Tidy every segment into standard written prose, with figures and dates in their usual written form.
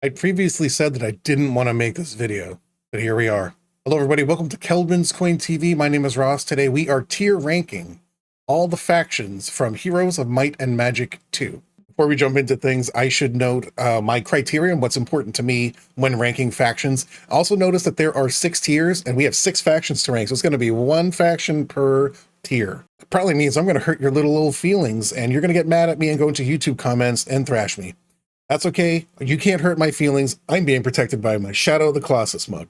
I previously said that I didn't want to make this video, but here we are. Hello everybody, welcome to Kelvin's Coin TV. My name is Ross. Today we are tier ranking all the factions from Heroes of Might and Magic 2. Before we jump into things, I should note my criteria and what's important to me when ranking factions. Also notice that there are 6 tiers and we have 6 factions to rank, so it's going to be 1 faction per tier. It probably means I'm going to hurt your little old feelings and you're going to get mad at me and go into YouTube comments and thrash me. That's okay. You can't hurt my feelings. I'm being protected by my Shadow of the Colossus mug.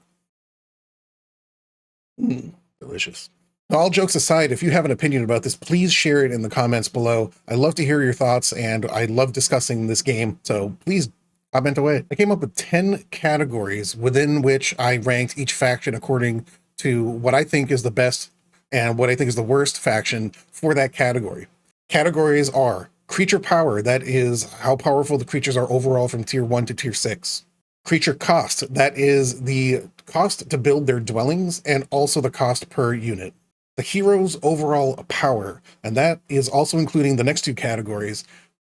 Delicious. All jokes aside, if you have an opinion about this, please share it in the comments below. I love to hear your thoughts, and I love discussing this game, so please comment away. I came up with 10 categories within which I ranked each faction according to what I think is the best and what I think is the worst faction for that category. Categories are creature power, that is how powerful the creatures are overall from tier 1 to tier 6. Creature cost, that is the cost to build their dwellings and also the cost per unit. The hero's overall power, and that is also including the next 2 categories.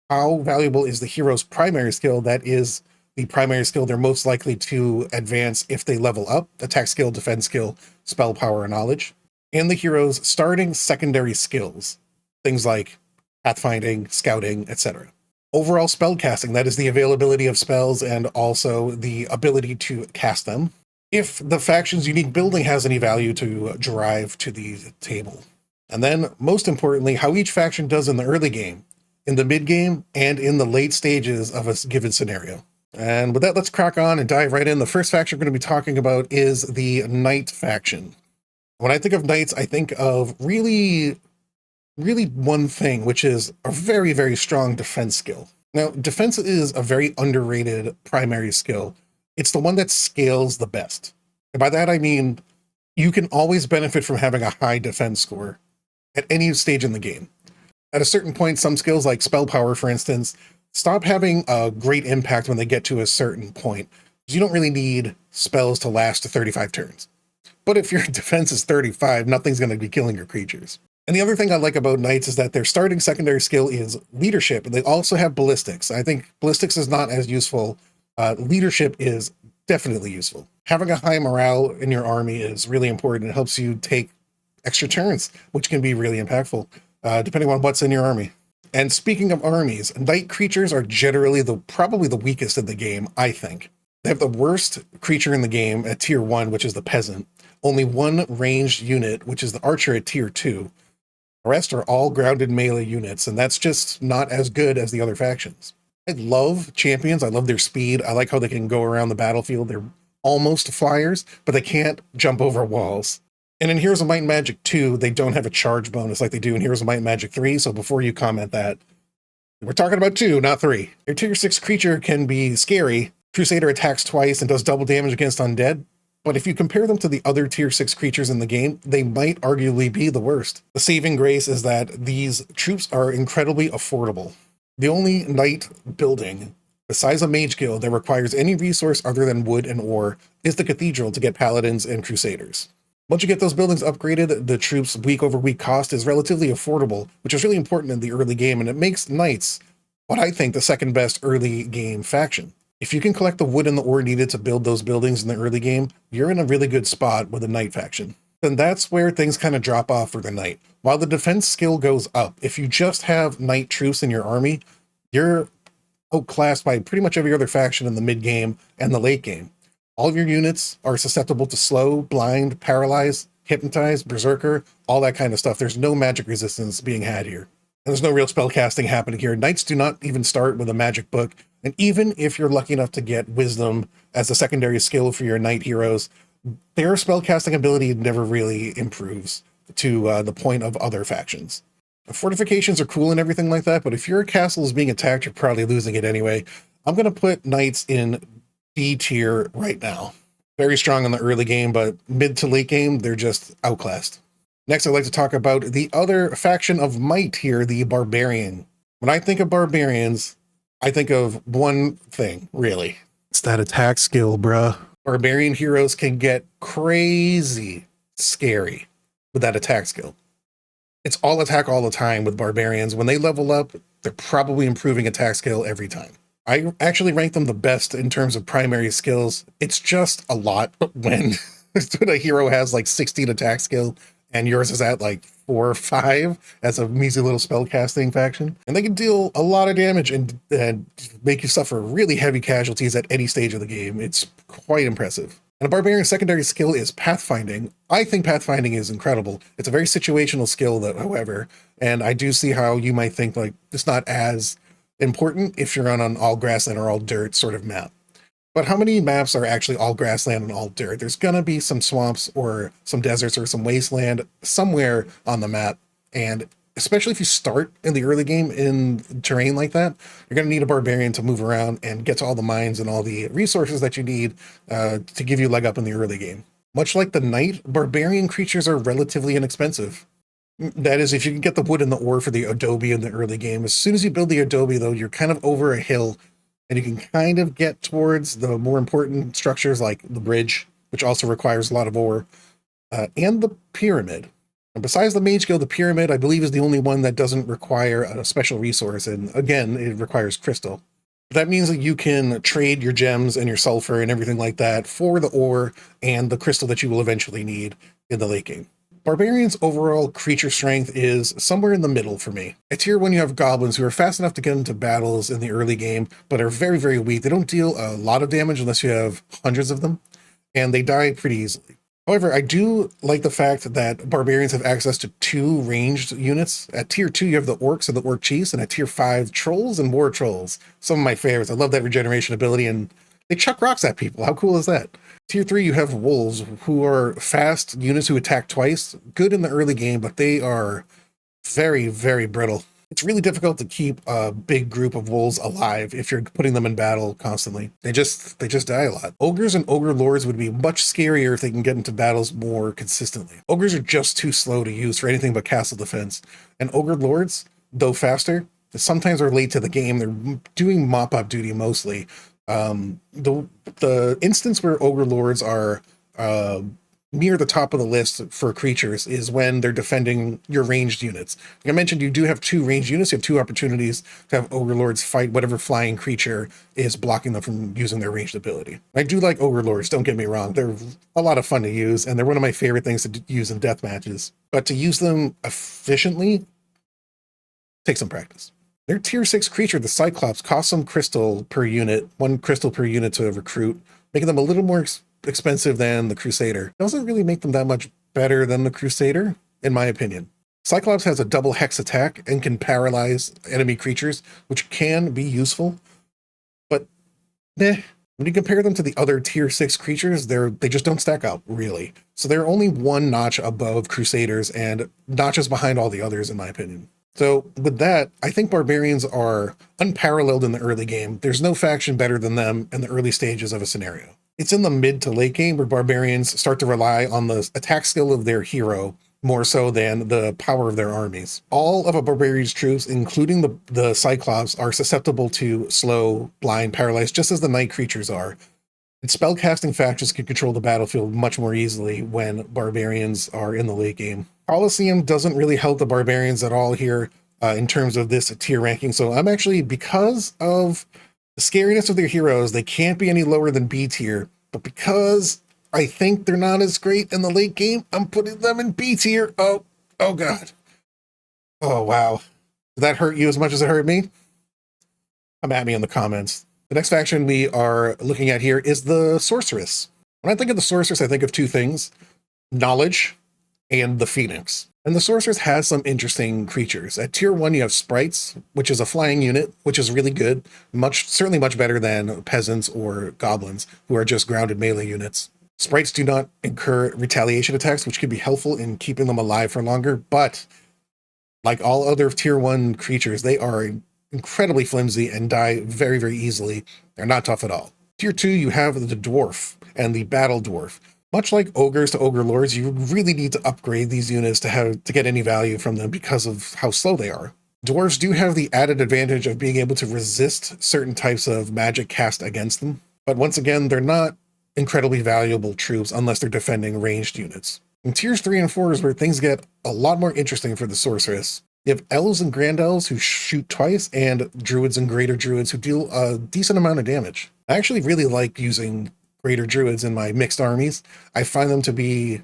How valuable is the hero's primary skill, that is the primary skill they're most likely to advance if they level up, attack skill, defense skill, spell power, and knowledge. And the hero's starting secondary skills, things like pathfinding, scouting, etc. Overall spell casting, that is the availability of spells and also the ability to cast them. If the faction's unique building has any value to drive to the table. And then, most importantly, how each faction does in the early game, in the mid game, and in the late stages of a given scenario. And with that, let's crack on and dive right in. The first faction we're going to be talking about is the Knight faction. When I think of Knights, I think of really one thing, which is a very, very strong defense skill. Now, defense is a very underrated primary skill. It's the one that scales the best. And by that, I mean, you can always benefit from having a high defense score at any stage in the game. At a certain point, some skills like spell power, for instance, stop having a great impact when they get to a certain point. You don't really need spells to last 35 turns. But if your defense is 35, nothing's going to be killing your creatures. And the other thing I like about Knights is that their starting secondary skill is leadership, and they also have ballistics. I think ballistics is not as useful. Leadership is definitely useful. Having a high morale in your army is really important. It helps you take extra turns, which can be really impactful, depending on what's in your army. And speaking of armies, Knight creatures are generally probably the weakest in the game, I think. They have the worst creature in the game at tier 1, which is the peasant. Only 1 ranged unit, which is the archer at tier 2. The rest are all grounded melee units, and that's just not as good as the other factions. I love champions. I love their speed. I like how they can go around the battlefield. They're almost flyers, but they can't jump over walls. And in Heroes of Might and Magic 2, they don't have a charge bonus like they do in Heroes of Might and Magic 3, so before you comment that, we're talking about 2, not 3. Your tier 6 creature can be scary. Crusader attacks twice and does double damage against undead. But if you compare them to the other tier 6 creatures in the game, they might arguably be the worst. The saving grace is that these troops are incredibly affordable. The only knight building, besides a mage guild, that requires any resource other than wood and ore is the cathedral to get paladins and crusaders. Once you get those buildings upgraded, the troops' week over week cost is relatively affordable, which is really important in the early game, and it makes knights what I think the second best early game faction. If you can collect the wood and the ore needed to build those buildings in the early game, you're in a really good spot with a Knight faction. And that's where things kind of drop off for the Knight. While the defense skill goes up, if you just have Knight troops in your army, you're outclassed by pretty much every other faction in the mid-game and the late game. All of your units are susceptible to slow, blind, paralyze, hypnotize, berserker, all that kind of stuff. There's no magic resistance being had here. And there's no real spell casting happening here. Knights do not even start with a magic book. And even if you're lucky enough to get wisdom as a secondary skill for your Knight heroes, their spellcasting ability never really improves to the point of other factions. Fortifications are cool and everything like that, but if your castle is being attacked, you're probably losing it anyway. I'm going to put Knights in B tier right now. Very strong in the early game, but mid to late game, they're just outclassed. Next, I'd like to talk about the other faction of Might here, the Barbarian. When I think of Barbarians, I think of one thing, really. It's that attack skill, bruh. Barbarian heroes can get crazy scary with that attack skill. It's all attack all the time with Barbarians. When they level up, they're probably improving attack skill every time. I actually rank them the best in terms of primary skills. It's just a lot when a hero has like 16 attack skill and yours is at like 4 or 5 as a measly little spell casting faction. And they can deal a lot of damage and make you suffer really heavy casualties at any stage of the game. It's quite impressive. And a barbarian secondary skill is pathfinding. I think pathfinding is incredible. It's a very situational skill, though, however, and I do see how you might think like it's not as important if you're on an all grassland or all dirt sort of map. But how many maps are actually all grassland and all dirt? There's gonna be some swamps or some deserts or some wasteland somewhere on the map. And especially if you start in the early game in terrain like that, you're gonna need a barbarian to move around and get to all the mines and all the resources that you need to give you a leg up in the early game. Much like the knight, barbarian creatures are relatively inexpensive. That is, if you can get the wood and the ore for the adobe in the early game. As soon as you build the adobe, though, you're kind of over a hill, and you can kind of get towards the more important structures like the bridge, which also requires a lot of ore, and the pyramid. And besides the Mage Guild, the pyramid, I believe, is the only one that doesn't require a special resource, and again, it requires crystal. That means that you can trade your gems and your sulfur and everything like that for the ore and the crystal that you will eventually need in the late game. Barbarians' overall creature strength is somewhere in the middle for me. At tier 1, you have goblins who are fast enough to get into battles in the early game, but are very, very weak. They don't deal a lot of damage unless you have hundreds of them, and they die pretty easily. However, I do like the fact that barbarians have access to 2 ranged units. At tier 2, you have the orcs and the orc chiefs, and at tier 5, trolls and war trolls. Some of my favorites. I love that regeneration ability, and they chuck rocks at people. How cool is that? Tier 3, you have wolves, who are fast units who attack twice. Good in the early game, but they are very, very brittle. It's really difficult to keep a big group of wolves alive if you're putting them in battle constantly. They just die a lot. Ogres and ogre lords would be much scarier if they can get into battles more consistently. Ogres are just too slow to use for anything but castle defense. And ogre lords, though faster, sometimes are late to the game. They're doing mop-up duty mostly. The instance where ogre lords are near the top of the list for creatures is when they're defending your ranged units. Like I mentioned, you do have 2 ranged units. You have 2 opportunities to have ogre lords fight whatever flying creature is blocking them from using their ranged ability. I do like ogre lords, don't get me wrong. They're a lot of fun to use, and they're one of my favorite things to use in death matches. But to use them efficiently takes some practice. Their tier 6 creature, the Cyclops, costs some crystal per unit, 1 crystal per unit to recruit, making them a little more expensive than the Crusader. It doesn't really make them that much better than the Crusader, in my opinion. Cyclops has a double hex attack and can paralyze enemy creatures, which can be useful, but when you compare them to the other tier 6 creatures, they just don't stack up, really. So they're only 1 notch above Crusaders and notches behind all the others, in my opinion. So with that, I think barbarians are unparalleled in the early game. There's no faction better than them in the early stages of a scenario. It's in the mid to late game where barbarians start to rely on the attack skill of their hero more so than the power of their armies. All of a barbarian's troops, including the Cyclops, are susceptible to slow, blind, paralyzed, just as the knight creatures are. And spellcasting factions can control the battlefield much more easily when barbarians are in the late game. Colosseum doesn't really help the barbarians at all here in terms of this tier ranking. So I'm actually, because of the scariness of their heroes, they can't be any lower than B tier. But because I think they're not as great in the late game, I'm putting them in B tier. Oh God. Oh, wow. Did that hurt you as much as it hurt me? Come at me in the comments. The next faction we are looking at here is the Sorceress. When I think of the Sorceress, I think of 2 things: knowledge and the Phoenix. And the Sorceress has some interesting creatures. At tier 1, you have Sprites, which is a flying unit, which is really good. Certainly much better than peasants or goblins, who are just grounded melee units. Sprites do not incur retaliation attacks, which can be helpful in keeping them alive for longer, but like all other tier 1 creatures, they are incredibly flimsy and die very, very easily. They're not tough at all. Tier 2, you have the Dwarf and the Battle Dwarf. Much like ogres to ogre lords, you really need to upgrade these units to get any value from them because of how slow they are. Dwarves do have the added advantage of being able to resist certain types of magic cast against them, but once again, they're not incredibly valuable troops unless they're defending ranged units. In tiers 3 and 4 is where things get a lot more interesting for the Sorceress. You have elves and grand elves who shoot twice, and druids and greater druids who deal a decent amount of damage. I actually really like using greater druids in my mixed armies. I find them to be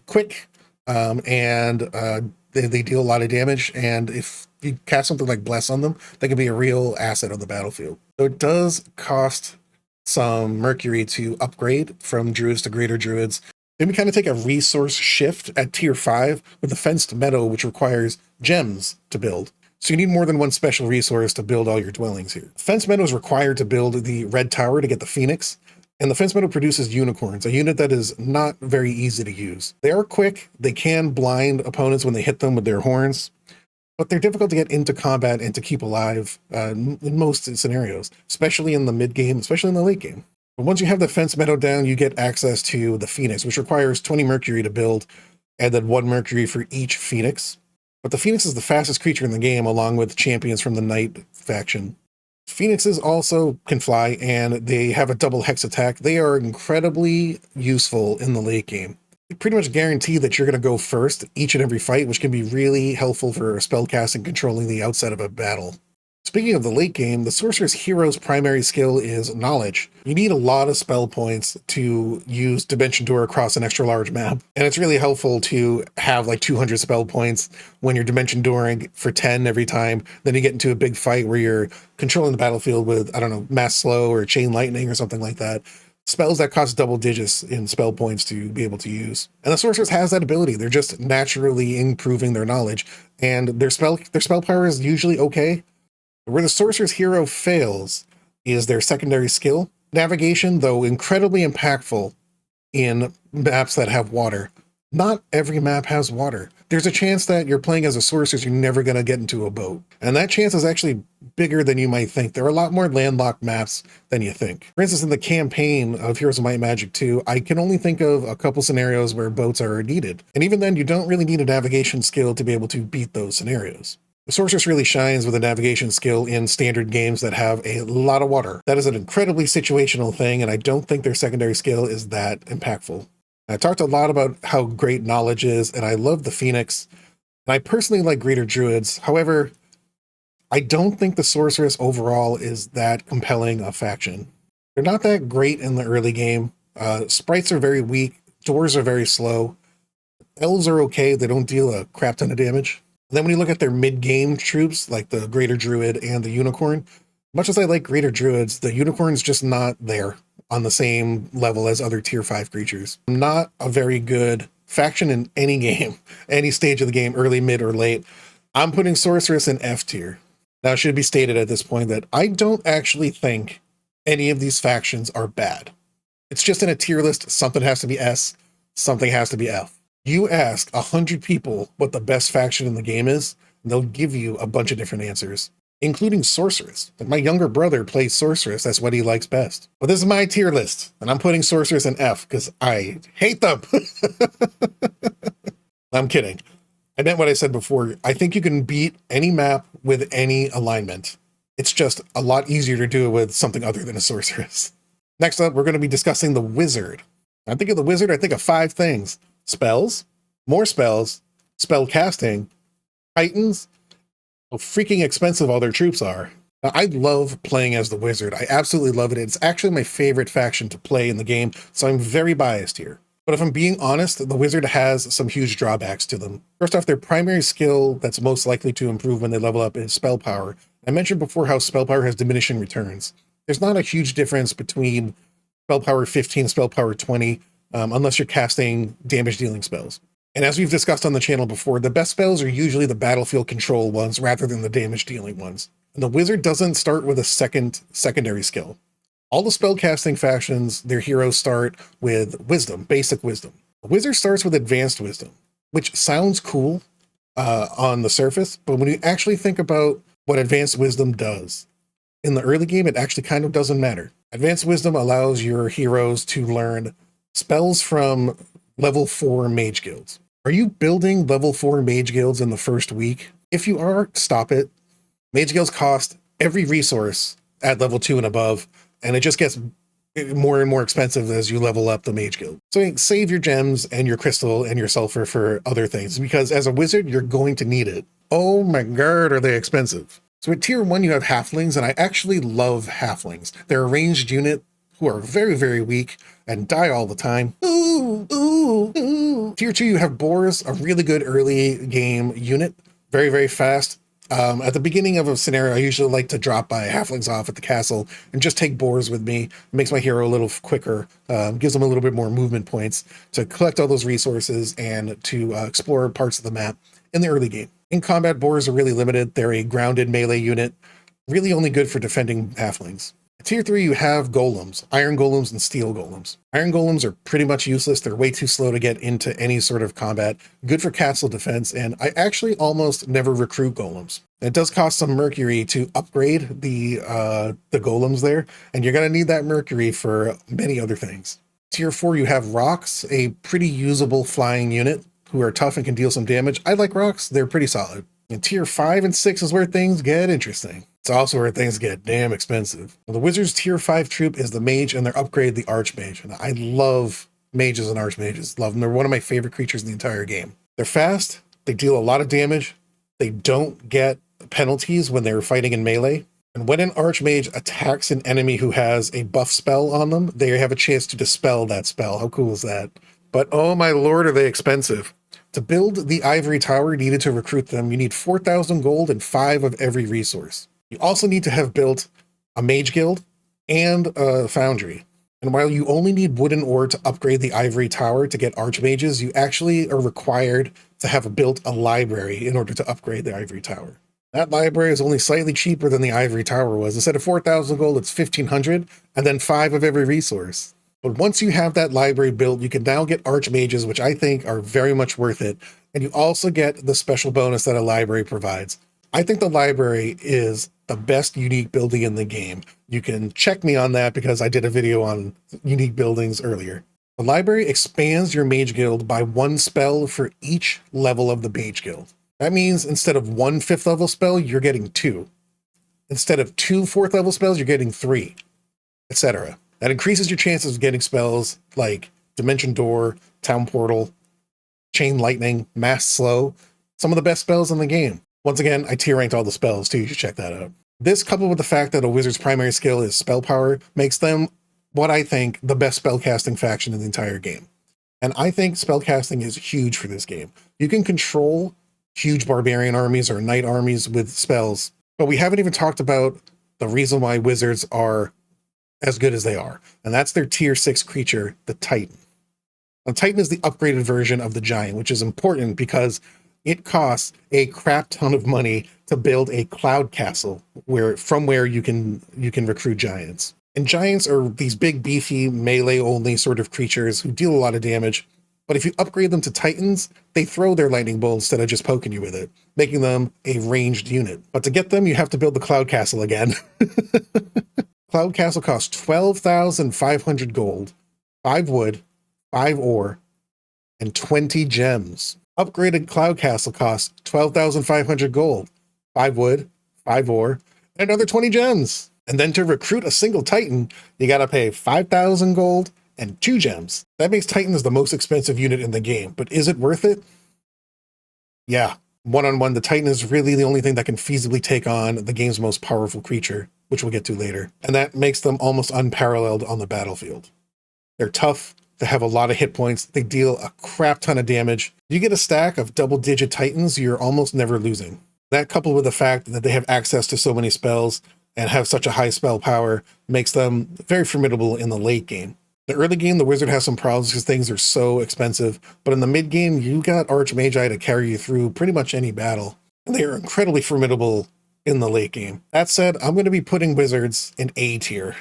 quick, and they deal a lot of damage, and if you cast something like Bless on them, they can be a real asset on the battlefield. So it does cost some Mercury to upgrade from druids to greater druids. Then we kind of take a resource shift at tier 5 with the fenced meadow, which requires gems to build. So you need more than one special resource to build all your dwellings here. Fenced meadow is required to build the red tower to get the phoenix, and the fenced meadow produces unicorns, a unit that is not very easy to use. They are quick, they can blind opponents when they hit them with their horns, but they're difficult to get into combat and to keep alive in most scenarios, especially in the mid game, especially in the late game. But once you have the fence meadow down, you get access to the Phoenix, which requires 20 Mercury to build, and then 1 Mercury for each Phoenix. But the Phoenix is the fastest creature in the game, along with champions from the Knight faction. Phoenixes also can fly, and they have a double hex attack. They are incredibly useful in the late game. They pretty much guarantee that you're going to go first each and every fight, which can be really helpful for spellcasting, controlling the outset of a battle. Speaking of the late game, the Sorcerer's Hero's primary skill is Knowledge. You need a lot of spell points to use Dimension Door across an extra large map, and it's really helpful to have like 200 spell points when you're Dimension Dooring for 10 every time. Then you get into a big fight where you're controlling the battlefield with, I don't know, Mass Slow or Chain Lightning or something like that. Spells that cost double digits in spell points to be able to use. And the Sorceress has that ability. They're just naturally improving their knowledge, and their spell power is usually okay. Where the Sorcerer's Hero fails is their secondary skill. Navigation, though incredibly impactful in maps that have water. Not every map has water. There's a chance that you're playing as a sorceress, you're never going to get into a boat. And that chance is actually bigger than you might think. There are a lot more landlocked maps than you think. For instance, in the campaign of Heroes of Might and Magic 2, I can only think of a couple scenarios where boats are needed. And even then, you don't really need a navigation skill to be able to beat those scenarios. The Sorceress really shines with a navigation skill in standard games that have a lot of water. That is an incredibly situational thing, and I don't think their secondary skill is that impactful. I talked a lot about how great knowledge is, and I love the Phoenix, and I personally like Greater Druids. However, I don't think the Sorceress overall is that compelling a faction. They're not that great in the early game. Sprites are very weak, doors are very slow. Elves are okay, they don't deal a crap ton of damage. And then when you look at their mid-game troops, like the Greater Druid and the Unicorn, much as I like Greater Druids, the Unicorn's just not there on the same level as other tier 5 creatures. Not a very good faction in any game, any stage of the game, early, mid, or late. I'm putting Sorceress in F tier. Now, it should be stated at this point that I don't actually think any of these factions are bad. It's just in a tier list, something has to be S, something has to be F. You ask 100 people what the best faction in the game is, and they'll give you a bunch of different answers, including Sorceress. Like my younger brother plays Sorceress, that's what he likes best. But this is my tier list, and I'm putting Sorceress in F because I hate them. I'm kidding. I meant what I said before. I think you can beat any map with any alignment. It's just a lot easier to do it with something other than a Sorceress. Next up, we're going to be discussing the Wizard. I think of the Wizard, I think of 5 things. Spells, more spells, spell casting, titans, how freaking expensive all their troops are. Now, I love playing as the Wizard. I absolutely love it. It's actually my favorite faction to play in the game, so I'm very biased here. But if I'm being honest, the Wizard has some huge drawbacks to them. First off, their primary skill that's most likely to improve when they level up is spell power. I mentioned before how spell power has diminishing returns. There's not a huge difference between spell power 15 and spell power 20, unless you're casting damage-dealing spells. And as we've discussed on the channel before, the best spells are usually the battlefield control ones rather than the damage-dealing ones. And the Wizard doesn't start with a secondary skill. All the spellcasting factions, their heroes start with Wisdom, basic Wisdom. The Wizard starts with Advanced Wisdom, which sounds cool on the surface, but when you actually think about what Advanced Wisdom does, in the early game, it actually kind of doesn't matter. Advanced Wisdom allows your heroes to learn spells from level 4 mage guilds. Are you building level 4 mage guilds in the first week? If you are, stop it. Mage guilds cost every resource at level 2 and above, and it just gets more and more expensive as you level up the mage guild. So save your gems and your crystal and your sulfur for other things, because as a wizard, you're going to need it. oh my god, are they expensive. So at tier 1, you have halflings, and I actually love halflings. They're a ranged unit who are very, very weak and die all the time. Ooh, ooh, ooh. Tier 2, you have boars, a really good early game unit. Very, very fast. At the beginning of a scenario, I usually like to drop my halflings off at the castle and just take boars with me. It makes my hero a little quicker, gives them a little bit more movement points to collect all those resources and to explore parts of the map in the early game. In combat, boars are really limited. They're a grounded melee unit, really only good for defending halflings. At tier 3, you have golems, iron golems and steel golems. Iron golems are pretty much useless. They're way too slow to get into any sort of combat. Good for castle defense, and I actually almost never recruit golems. It does cost some mercury to upgrade the golems there, and you're going to need that mercury for many other things. Tier 4, you have rocks, a pretty usable flying unit who are tough and can deal some damage. I like rocks. They're pretty solid. And tier 5 and 6 is where things get interesting. It's also where things get damn expensive. Well, the Wizards tier 5 troop is the mage, and their upgrade, the archmage. And I love mages and archmages. Love them. They're one of my favorite creatures in the entire game. They're fast. They deal a lot of damage. They don't get penalties when they're fighting in melee. And when an archmage attacks an enemy who has a buff spell on them, they have a chance to dispel that spell. How cool is that? But oh my lord, are they expensive. To build the ivory tower needed to recruit them, you need 4,000 gold and 5 of every resource. You also need to have built a mage guild and a foundry. And while you only need wooden ore to upgrade the ivory tower to get archmages, you actually are required to have built a library in order to upgrade the ivory tower. That library is only slightly cheaper than the ivory tower was. Instead of 4,000 gold, it's 1,500, and then 5 of every resource. But once you have that library built, you can now get archmages, which I think are very much worth it. And you also get the special bonus that a library provides. I think the library is the best unique building in the game. You can check me on that because I did a video on unique buildings earlier. The library expands your mage guild by 1 spell for each level of the mage guild. That means instead of 1 5th level spell, you're getting 2. Instead of 2 4th level spells, you're getting 3, etc. That increases your chances of getting spells like Dimension Door, Town Portal, Chain Lightning, Mass Slow, some of the best spells in the game. Once again, I tier ranked all the spells too, you should check that out. This, coupled with the fact that a wizard's primary skill is spell power, makes them what I think the best spellcasting faction in the entire game. And I think spellcasting is huge for this game. You can control huge barbarian armies or knight armies with spells, but we haven't even talked about the reason why wizards are as good as they are, and that's their tier 6 creature, the Titan. Now, Titan is the upgraded version of the Giant, which is important because it costs a crap ton of money to build a cloud castle from where you can recruit giants. And giants are these big, beefy, melee-only sort of creatures who deal a lot of damage, but if you upgrade them to Titans, they throw their lightning bolt instead of just poking you with it, making them a ranged unit. But to get them, you have to build the cloud castle again. Cloud Castle costs 12,500 gold, 5 wood, 5 ore, and 20 gems. Upgraded Cloud Castle costs 12,500 gold, 5 wood, 5 ore, and another 20 gems. And then to recruit a single Titan, you gotta pay 5,000 gold and 2 gems. That makes Titans the most expensive unit in the game, but is it worth it? Yeah. One-on-one, the Titan is really the only thing that can feasibly take on the game's most powerful creature, which we'll get to later. And that makes them almost unparalleled on the battlefield. They're tough, they have a lot of hit points, they deal a crap ton of damage. You get a stack of double-digit Titans, you're almost never losing. That, coupled with the fact that they have access to so many spells and have such a high spell power, makes them very formidable in the late game. The early game, the wizard has some problems because things are so expensive, but in the mid game, you got Archmagi to carry you through pretty much any battle. And they are incredibly formidable in the late game. That said, I'm going to be putting wizards in A tier.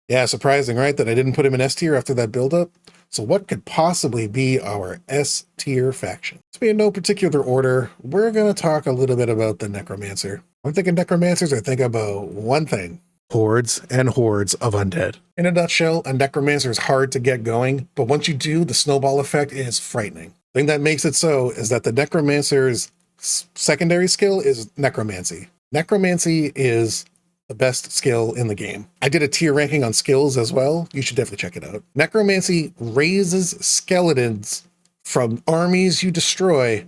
Yeah, surprising, right? That I didn't put him in S tier after that buildup. So what could possibly be our S tier faction? To be in no particular order, we're going to talk a little bit about the Necromancer. When I think of Necromancers, I think about one thing. Hordes and hordes of undead. In a nutshell, a necromancer is hard to get going, but once you do, the snowball effect is frightening. The thing that makes it so is that the necromancer's secondary skill is necromancy. Necromancy is the best skill in the game. I did a tier ranking on skills as well. You should definitely check it out. Necromancy raises skeletons from armies you destroy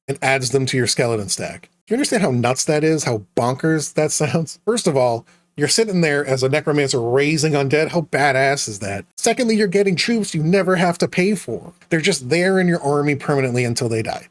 and adds them to your skeleton stack. Do you understand how nuts that is? How bonkers that sounds? First of all, you're sitting there as a necromancer raising undead. How badass is that? Secondly, you're getting troops you never have to pay for. They're just there in your army permanently until they die.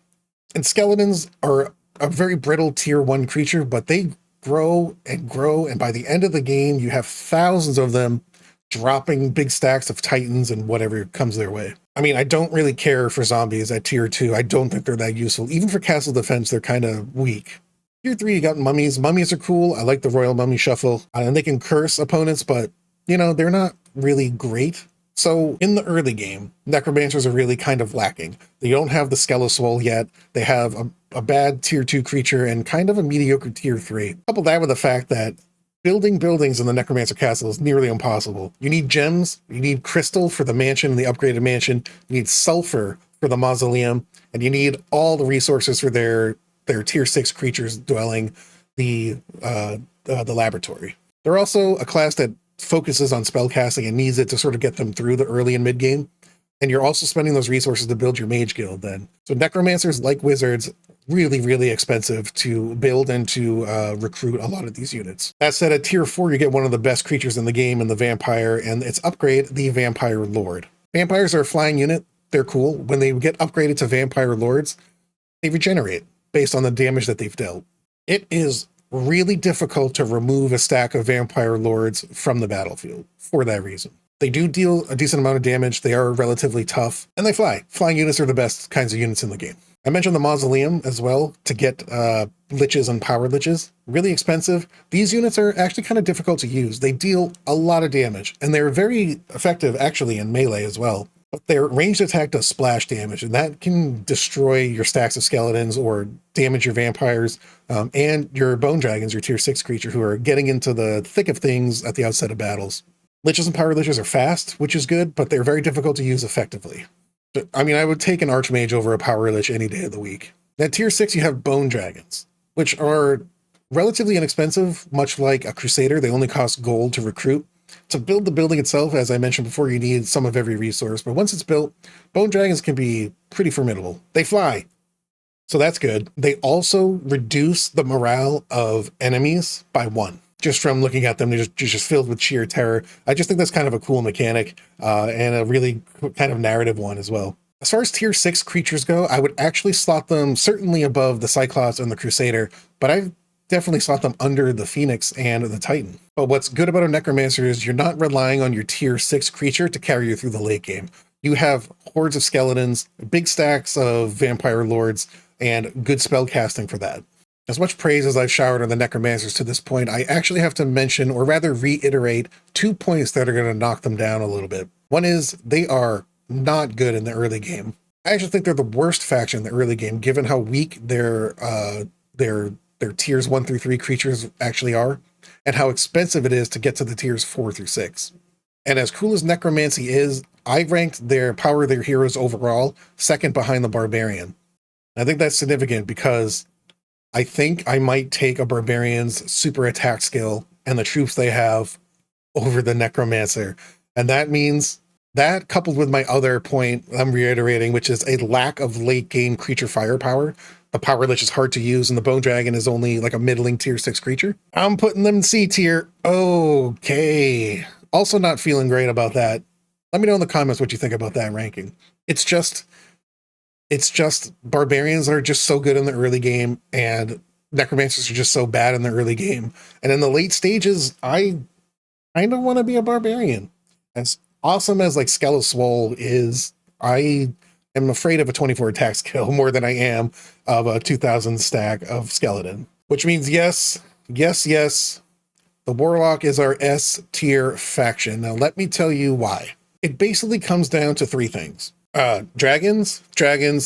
And skeletons are a very brittle tier 1 creature, but they grow and grow, and by the end of the game, you have thousands of them dropping big stacks of titans and whatever comes their way. I mean, I don't really care for zombies at tier 2. I don't think they're that useful. Even for castle defense, they're kind of weak. Tier 3, you got mummies. Mummies are cool. I like the royal mummy shuffle. And they can curse opponents, but, you know, they're not really great. So in the early game, necromancers are really kind of lacking. They don't have the Skeletsoul yet. They have a bad tier 2 creature and kind of a mediocre tier 3. Couple that with the fact that building buildings in the Necromancer Castle is nearly impossible. You need gems, you need crystal for the mansion, the upgraded mansion, you need sulfur for the mausoleum, and you need all the resources for their tier 6 creatures dwelling, the laboratory. They're also a class that focuses on spellcasting and needs it to sort of get them through the early and mid game. And you're also spending those resources to build your mage guild then. So necromancers, like wizards, really, really expensive to build and to recruit a lot of these units. That said, at tier 4, you get one of the best creatures in the game in the vampire, and its upgrade, the Vampire Lord. Vampires are a flying unit. They're cool. When they get upgraded to Vampire Lords, they regenerate based on the damage that they've dealt. It is really difficult to remove a stack of Vampire Lords from the battlefield for that reason. They do deal a decent amount of damage, they are relatively tough, and they fly. Flying units are the best kinds of units in the game. I mentioned the Mausoleum as well to get liches and power liches. Really expensive. These units are actually kind of difficult to use. They deal a lot of damage, and they're very effective actually in melee as well. But their ranged attack does splash damage, and that can destroy your stacks of skeletons or damage your vampires and your bone dragons, your tier 6 creature, who are getting into the thick of things at the outset of battles. Liches and power liches are fast, which is good, but they're very difficult to use effectively. I mean, I would take an archmage over a power lich any day of the week. At tier 6, you have bone dragons, which are relatively inexpensive, much like a crusader. They only cost gold to recruit. To build the building itself, as I mentioned before, you need some of every resource, but once it's built, bone dragons can be pretty formidable. They fly, so that's good. They also reduce the morale of enemies by 1. Just from looking at them, they're just filled with sheer terror. I just think that's kind of a cool mechanic and a really kind of narrative one as well. As far as tier 6 creatures go, I would actually slot them certainly above the Cyclops and the Crusader, but I've definitely slot them under the Phoenix and the Titan. But what's good about a Necromancer is you're not relying on your tier 6 creature to carry you through the late game. You have hordes of skeletons, big stacks of Vampire Lords, and good spell casting for that. As much praise as I've showered on the Necromancers to this point, I actually have to mention, or rather reiterate, 2 points that are going to knock them down a little bit. One is they are not good in the early game. I actually think they're the worst faction in the early game, given how weak their tiers 1 through 3 creatures actually are, and how expensive it is to get to the tiers 4 through 6. And as cool as necromancy is, I ranked their power of their heroes overall second behind the barbarian. I think that's significant because I think I might take a barbarian's super attack skill and the troops they have over the necromancer. And that means that, coupled with my other point I'm reiterating, which is a lack of late game creature firepower. The power lich is hard to use, and the bone dragon is only like a middling tier 6 creature. I'm putting them in C tier. Okay. Also not feeling great about that. Let me know in the comments what you think about that ranking. It's just barbarians are just so good in the early game, and necromancers are just so bad in the early game. And in the late stages, I kind of want to be a barbarian. As awesome as like Skeletsoul is, I am afraid of a 24 attack skill more than I am of a 2000 stack of skeleton. Which means yes, the Warlock is our S tier faction. Now let me tell you why. It basically comes down to 3 things. Dragons,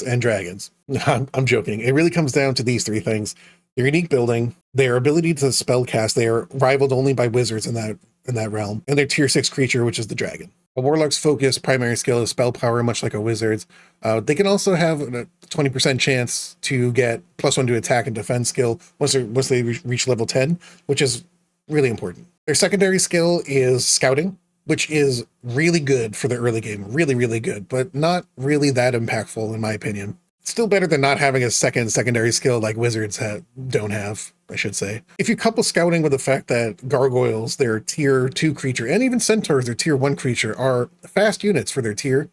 and dragons. I'm joking. It really comes down to these 3 things. Their unique building, their ability to spellcast. They are rivaled only by wizards in that realm, and their tier 6 creature, which is the dragon. A warlock's focus primary skill is spell power, much like a wizard's. They can also have a 20% chance to get +1 to attack and defense skill once they reach level 10, which is really important. Their secondary skill is scouting, which is really good for the early game. Really, really good, but not really that impactful in my opinion. Still better than not having a secondary skill like wizards don't have, I should say. If you couple scouting with the fact that gargoyles, their tier 2 creature, and even centaurs, their tier 1 creature, are fast units for their tier,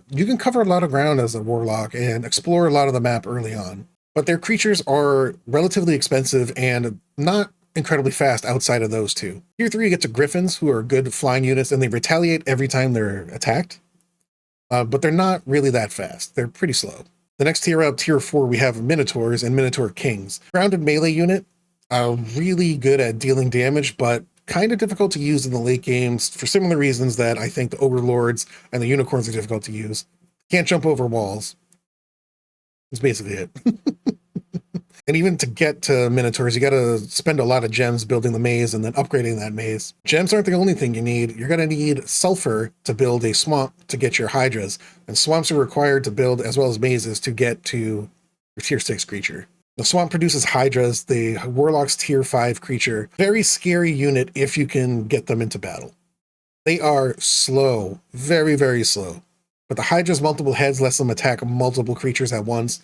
you can cover a lot of ground as a warlock and explore a lot of the map early on. But their creatures are relatively expensive and not incredibly fast outside of those two. Tier 3, you get to griffins, who are good flying units, and they retaliate every time they're attacked. But they're not really that fast. They're pretty slow. The next tier up, tier 4, we have Minotaurs and Minotaur Kings. Grounded melee unit, really good at dealing damage, but kind of difficult to use in the late games for similar reasons that I think the Overlords and the Unicorns are difficult to use. Can't jump over walls. That's basically it. And even to get to Minotaurs, you got to spend a lot of gems building the maze and then upgrading that maze. Gems aren't the only thing you need. You're going to need sulfur to build a swamp to get your hydras. And swamps are required to build, as well as mazes, to get to your tier 6 creature. The swamp produces hydras, the warlock's tier 5 creature. Very scary unit if you can get them into battle. They are slow, very, very slow. But the hydra's multiple heads lets them attack multiple creatures at once.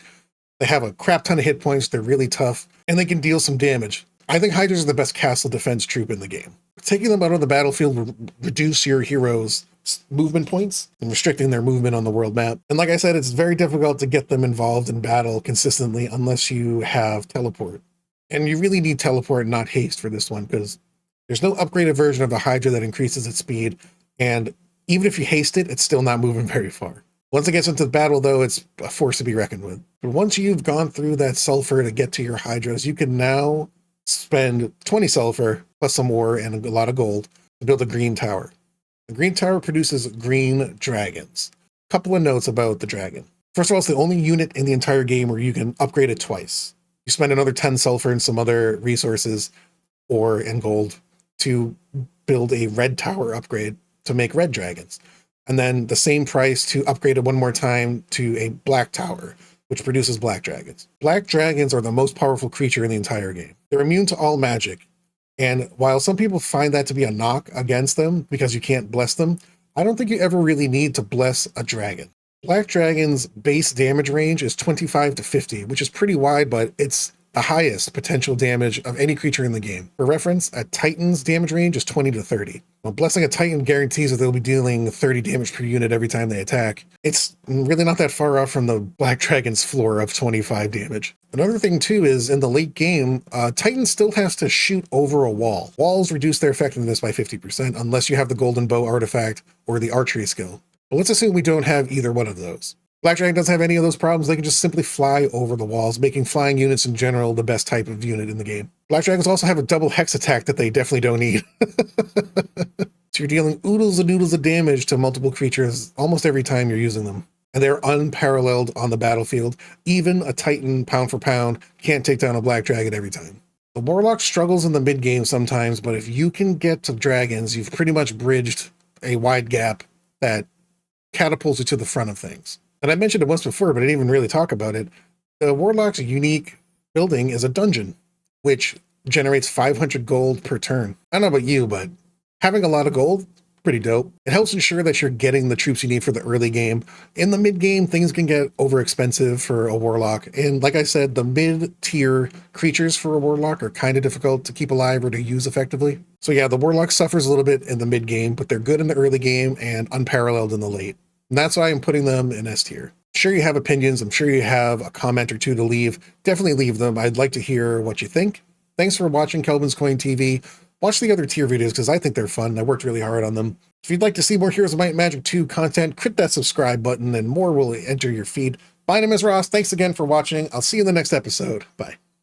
They have a crap ton of hit points, they're really tough, and they can deal some damage. I think hydras are the best castle defense troop in the game. Taking them out of the battlefield will reduce your heroes' movement points and restricting their movement on the world map. And like I said, it's very difficult to get them involved in battle consistently unless you have teleport. And you really need teleport, not haste, for this one, because there's no upgraded version of the hydra that increases its speed, and even if you haste it, it's still not moving very far. Once it gets into the battle, though, it's a force to be reckoned with. But once you've gone through that sulfur to get to your hydras, you can now spend 20 sulfur plus some ore and a lot of gold to build a green tower. The green tower produces green dragons. A couple of notes about the dragon. First of all, it's the only unit in the entire game where you can upgrade it twice. You spend another 10 sulfur and some other resources, ore and gold, to build a red tower upgrade to make red dragons. And then the same price to upgrade it one more time to a black tower, which produces black dragons. Black dragons are the most powerful creature in the entire game. They're immune to all magic. And while some people find that to be a knock against them because you can't bless them, I don't think you ever really need to bless a dragon. Black dragon's base damage range is 25 to 50, which is pretty wide, but it's the highest potential damage of any creature in the game. For reference, a Titan's damage range is 20 to 30. Well, blessing a Titan guarantees that they'll be dealing 30 damage per unit every time they attack. It's really not that far off from the Black Dragon's floor of 25 damage. Another thing too is in the late game, Titan still has to shoot over a wall. Walls reduce their effectiveness by 50% unless you have the Golden Bow artifact or the archery skill. But let's assume we don't have either one of those. Black Dragon doesn't have any of those problems. They can just simply fly over the walls, making flying units in general the best type of unit in the game. Black Dragons also have a double hex attack that they definitely don't need. So you're dealing oodles and noodles of damage to multiple creatures almost every time you're using them. And they're unparalleled on the battlefield. Even a Titan, pound for pound, can't take down a Black Dragon every time. The Warlock struggles in the mid-game sometimes, but if you can get to dragons, you've pretty much bridged a wide gap that catapults you to the front of things. And I mentioned it once before, but I didn't even really talk about it. The Warlock's unique building is a dungeon, which generates 500 gold per turn. I don't know about you, but having a lot of gold, pretty dope. It helps ensure that you're getting the troops you need for the early game. In the mid-game, things can get overexpensive for a Warlock. And like I said, the mid-tier creatures for a Warlock are kind of difficult to keep alive or to use effectively. So yeah, the Warlock suffers a little bit in the mid-game, but they're good in the early game and unparalleled in the late. And that's why I'm putting them in S tier. Sure, you have opinions. I'm sure you have a comment or two to leave. Definitely leave them. I'd like to hear what you think. Thanks for watching Kelvin's Coin TV. Watch the other tier videos because I think they're fun. I worked really hard on them. If you'd like to see more Heroes of Might and Magic 2 content, click that subscribe button and more will enter your feed. My name is Ross. Thanks again for watching. I'll see you in the next episode. Bye.